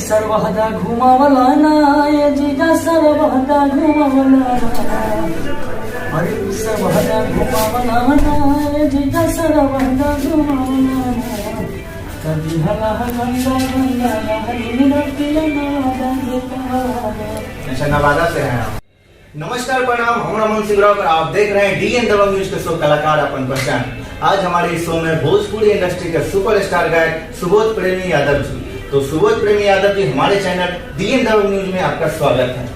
सर्वहदा घुमावला ना ये जीजा सर्वहदा घुमावला अरे सर्वहदा घुमावला ना ये जीजा सर्वहदा घुमावला कभी हला गंगा गंगा हरी रतिया अच्छा, नवादा से हैं आप। नमस्कार, प्रणाम, हम रमन सिंह राव और आप देख रहे हैं डीएन दबंग न्यूज के शो कलाकार अपन पहचान। आज हमारे इस शो में भोजपुरी इंडस्ट्री के सुपरस्टार गायक सुबोध प्रेमी यादव जी। तो सुबोध प्रेमी यादव जी, हमारे चैनल डीएन दबंग न्यूज में आपका स्वागत है।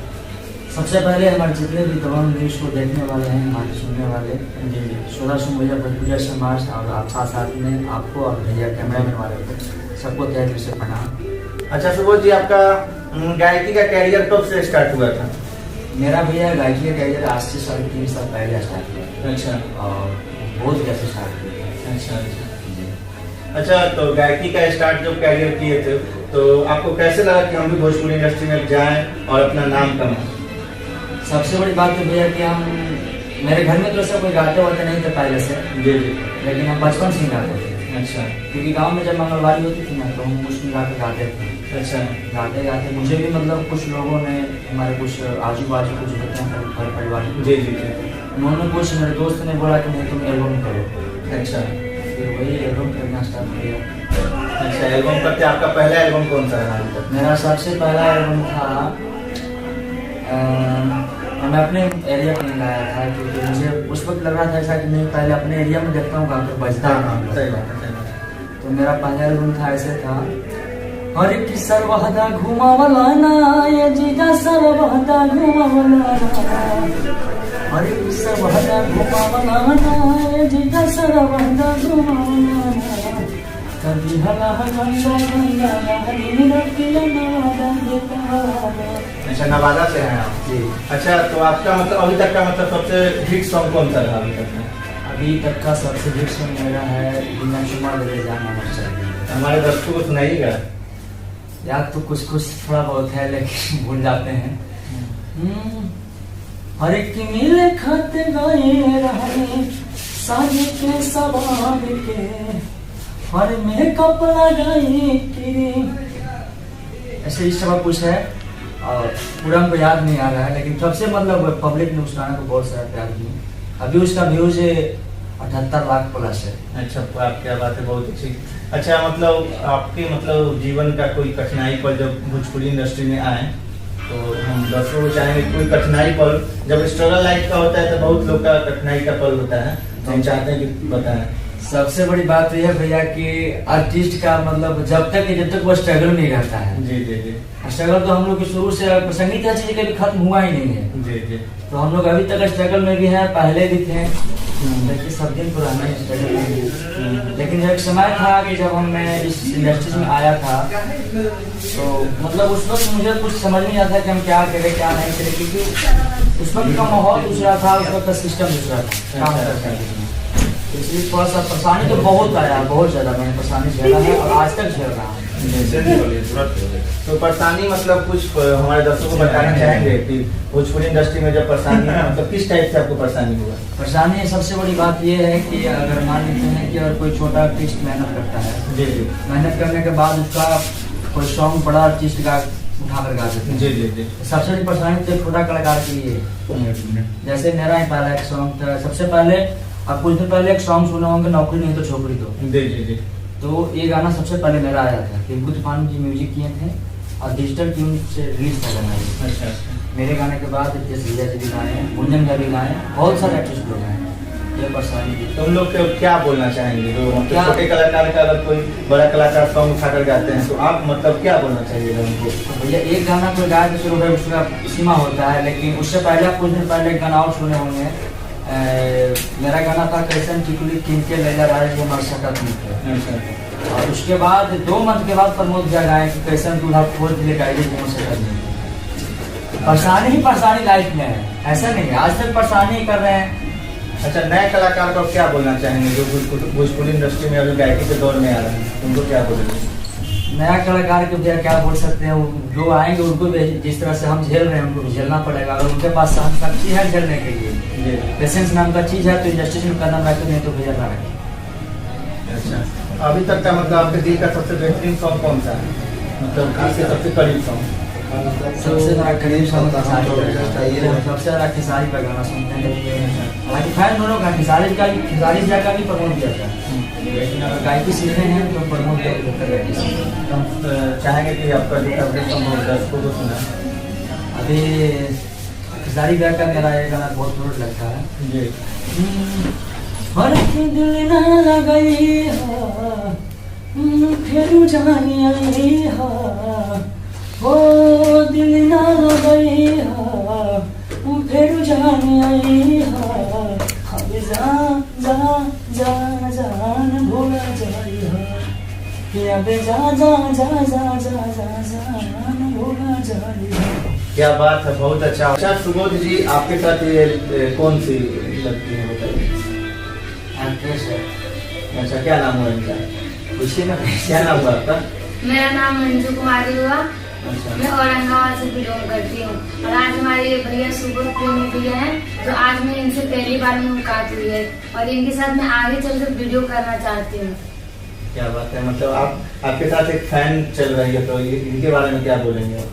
सबसे पहले हमारे जितने भी दबंग न्यूज को देखने वाले हैं, हमारे सुनने वाले जी 1600 भैया भोजपुरिया समाज और आप साथ में आपको और भैया कैमरामैन वाले को सबको तहे दिल से प्रणाम। अच्छा सुबोध जी, आपका गायकी का कैरियर कब से स्टार्ट हुआ था? मेरा भैया गायकी का कैरियर आज से 3.5 साल पहले स्टार्ट हुआ। अच्छा, और बहुत कैसे स्टार्ट किया। अच्छा, अच्छा, तो गायकी का स्टार्ट जब कैरियर किए थे तो आपको कैसे लगा कि हम भी भोजपुरी इंडस्ट्री में जाएं और अपना नाम कमाएं? सबसे बड़ी बात तो भैया कि हम मेरे घर में तो ऐसा कोई गाते वाते नहीं थे पहले से। जी जी। लेकिन हम बचपन से गाते थे। अच्छा, क्योंकि गांव में जब मंगलवारी होती थी ना तो हम उसमें जाकर गाते थे। अच्छा, गाते गाते मुझे भी मतलब कुछ लोगों ने, हमारे कुछ आजू बाजू कुछ होते हैं घर परिवार, जी जी जी, उन्होंने कुछ मेरे दोस्त ने बोला कि नहीं तुम एल्बम करो। अच्छा, फिर वही एल्बम करना स्टार्ट किया। अच्छा, एल्बम करते आपका पहला एल्बम कौन सा रहा अभी तक? मेरा सबसे पहला एल्बम था, मैं अपने एरिया में गाया था क्योंकि मुझे उस वक्त लग रहा था ऐसा कि मैं पहले अपने एरिया में देखता हूँ गाँव पर बजता है। सही बात है, सही बात है। तो मेरा पहला एल्बम था ऐसे था, हर की सर्वहदा घुमावला ना ये जीजा सर्वहदा घुमावला हर की सर्वहदा घुमावला ना ये जीजा सर्वहदा घुमावला कभी हला गंगा गंगा हरी रतिया अच्छा, नवादा से हैं आप जी। अच्छा, तो आपका मतलब अभी तक का मतलब सबसे हिट सॉन्ग कौन सा रहा अभी तक में? अभी तक का सबसे हिट सॉन्ग मेरा है बिना शुमार ले जाना चाहिए। हमारे दर्शकों को सुनाइएगा। याद तो कुछ कुछ थोड़ा बहुत है लेकिन भूल जाते हैं। हर एक मिले खाते गए रहे साजे के सवाब के हर में कपड़ा गए के ऐसे इस तरह कुछ है और पूरा हमको याद नहीं आ रहा है, लेकिन सबसे मतलब पब्लिक ने उस गाना को बहुत सारा प्यार किया। अभी उसका व्यूज 78 लाख प्लस है। अच्छा, आप क्या बात है, बहुत अच्छी। अच्छा, मतलब आपके मतलब जीवन का कोई कठिनाई पर जब भोजपुरी इंडस्ट्री में आए तो हम दर्शकों को चाहेंगे कोई कठिनाई पर, जब स्ट्रगल लाइफ का होता है तो बहुत लोग का कठिनाई का पल होता है, तो हम चाहते हैं कि बताएं। सबसे बड़ी बात तो यह भैया कि आर्टिस्ट का मतलब जब तक वो स्ट्रगल नहीं रहता है। जी जी जी। स्ट्रगल तो हम लोग की शुरू से संगीत ऐसी चीज कभी खत्म हुआ ही नहीं है। जी जी। तो हम लोग अभी तक स्ट्रगल में भी हैं, पहले भी थे, लेकिन सब दिन पुराना ही स्ट्रगल में। लेकिन एक समय था कि जब मैं इस इंडस्ट्री में आया था तो मतलब उस वक्त मुझे कुछ समझ नहीं आता कि हम क्या करें क्या नहीं करें, क्योंकि उस वक्त का माहौल दूसरा था, उस वक्त का सिस्टम दूसरा था काम करता है। इसलिए थोड़ा सा परेशानी तो बहुत आया, बहुत ज्यादा मैंने परेशानी झेला है और आज तक झेल रहा हूँ। तो परेशानी मतलब कुछ हमारे दर्शकों को बताना चाहेंगे कि भोजपुरी इंडस्ट्री में जब परेशानी है मतलब किस टाइप से आपको परेशानी हुआ? परेशानी सबसे बड़ी बात यह है कि अगर मान लेते हैं कि अगर कोई छोटा आर्टिस्ट मेहनत करता है, जी जी, मेहनत करने के बाद उसका कोई सॉन्ग बड़ा आर्टिस्ट का उठा कर गा देते हैं। जी जी जी। सबसे बड़ी परेशानी तो छोटा कलाकार के लिए, जैसे मेरा ही पहला एक सॉन्ग था। सबसे पहले आप कुछ दिन पहले एक सॉन्ग सुना होंगे, नौकरी नहीं तो छोकरी दो। जी जी जी। तो ये गाना सबसे पहले मेरा आया था, टिंकू तूफान जी म्यूजिक किए थे और डिजिटल ट्यून से रिलीज था गाना। अच्छा, मेरे गाने के बाद जैसे जी भी गाए हैं, गुंजन का भी गाए, बहुत सारे आर्टिस्ट लोग हैं। ये परेशानी थी। तुम लोग क्या बोलना चाहेंगे? तो मतलब छोटे कलाकार का अगर कोई बड़ा कलाकार सॉन्ग उठाकर गाते हैं तो आप मतलब क्या बोलना चाहिए उनको? भैया एक गाना कोई गाय के शुरू है उसका सीमा होता है, लेकिन उससे पहले आप कुछ दिन पहले एक गाना और सुने होंगे। मेरा गाना था कैसन टिकुली किनके लैला राज वो मर सकत नहीं। और उसके बाद 2 मंथ के बाद प्रमोद भैया गाए कि कैसन दूल्हा खोज ले गाइए वो सकत नहीं। परेशानी ही परेशानी लाइफ में है, ऐसा नहीं है, आज तक परेशानी ही कर रहे हैं। अच्छा, नए कलाकार को क्या बोलना चाहेंगे जो भोजपुरी इंडस्ट्री में अभी गायकी के दौर में आ रहे हैं, उनको क्या बोलेंगे? नया कलाकार के भैया क्या बोल सकते हैं, जो आएंगे उनको भी जिस तरह से हम झेल रहे हैं उनको भी झेलना पड़ेगा। अगर उनके पास सहन शक्ति है झेलने के लिए, पेशेंस नाम का चीज है, तो इंडस्ट्री में कदम रखे, नहीं तो भैया ना रखे। अच्छा, अभी तक का मतलब आपके दिल का सबसे बेहतरीन सॉन्ग कौन सा है? मतलब आपके सबसे करीब सॉन्ग? सबसे ज़्यादा करीब सॉन्ग खेसारी का है। हम सबसे ज़्यादा खेसारी का गाना सुनते हैं। हालांकि फैन दोनों का खेसारी का भी, खेसारी जी का भी प्रमोट किया था, लेकिन अगर गायकी सीख रहे हैं तो प्रमोट किया तो हम चाहेंगे कि आपका जो फेवरेट सॉन्ग हो दर्शकों को सुना। अभी खेसारी गाय का मेरा ये गाना बहुत फेवरेट लगता है। जी। हर के दिल ना लगई हा, फिर जानी आई हा, हो दिल ना लगई हा, फिर जानी आई हा, अब जा जा जा जान भूला जाई हा, अब जा जा जा जा जा जा जान भूला जाई हा। क्या बात है, बहुत अच्छा। अच्छा सुबोध जी, आपके साथ ये कौन सी लगती है बताइए? एक्ट्रेस है। अच्छा, क्या नाम हुआ इनका? खुशी में क्या नाम हुआ आपका? मेरा नाम मंजू कुमारी हुआ। अच्छा। मैं औरंगाबाद से बिलोंग करती हूँ और आज हमारे ये भैया सुबोध प्रेमी भैया हैं, तो आज मैं इनसे पहली बार मुलाकात हुई है और इनके साथ मैं आगे चलकर वीडियो करना चाहती हूँ। क्या बात है, मतलब आपके साथ एक फैन चल रही है, तो इनके बारे में क्या बोलेंगे आप?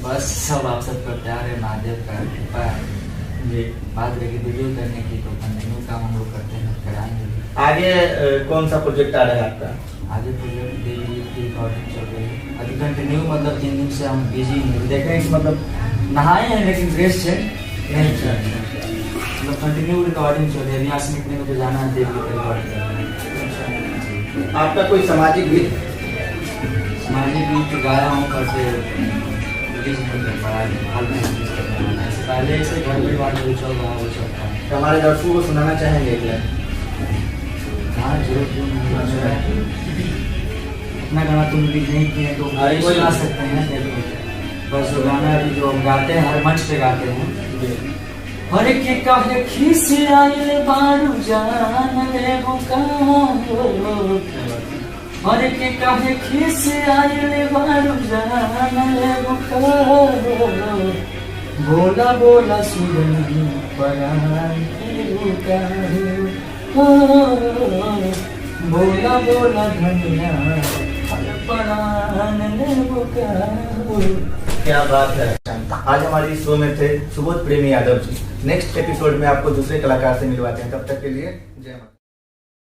बस सब आप सबका प्यार है, महादेव का कृपा है जी। बात रही वीडियो करने की, तो कंटिन्यू काम हम लोग करते हैं, कराएंगे भी। आगे कौन सा प्रोजेक्ट आ रहा है आपका? आगे प्रोजेक्ट की रिकॉर्डिंग चल रही है अभी कंटिन्यू, मतलब 3 दिन से हम बिजी हैं। देख रहे हैं कि मतलब नहाए हैं लेकिन ड्रेस है नहीं, मतलब कंटिन्यू रिकॉर्डिंग चल रही है। अभी यहाँ से निकलने में तो जाना है, देख रिकॉर्डिंग कर रहे हैं। आपका कोई सामाजिक गीत? सामाजिक गीत गाया हूँ, करके रिलीज नहीं कर पाया, हाल में रिलीज करने वाला है। पहले से घर परिवार जो चल रहा है वो चल रहा है। तो हमारे दर्शकों को सुनाना चाहेंगे एक लाइन? हाँ जरूर, क्यों नहीं। अपना गाना तुम रिलीज नहीं किए तो अरे कोई सुना सकते हैं, देखो बस जो गाना अभी जो हम गाते हैं हर मंच पे गाते हैं। हर के काहे खीस आइल बारू जान ले बुका, हर के काहे खीस आइल बारू जान ले बुका, बोला बोला सुगंधी परान बुका, बोला बोला धनिया परान ले बुका। क्या बात है। आज हमारी शो में थे सुबोध प्रेमी यादव जी। नेक्स्ट एपिसोड में आपको दूसरे कलाकार से मिलवाते हैं, तब तक के लिए जय माता।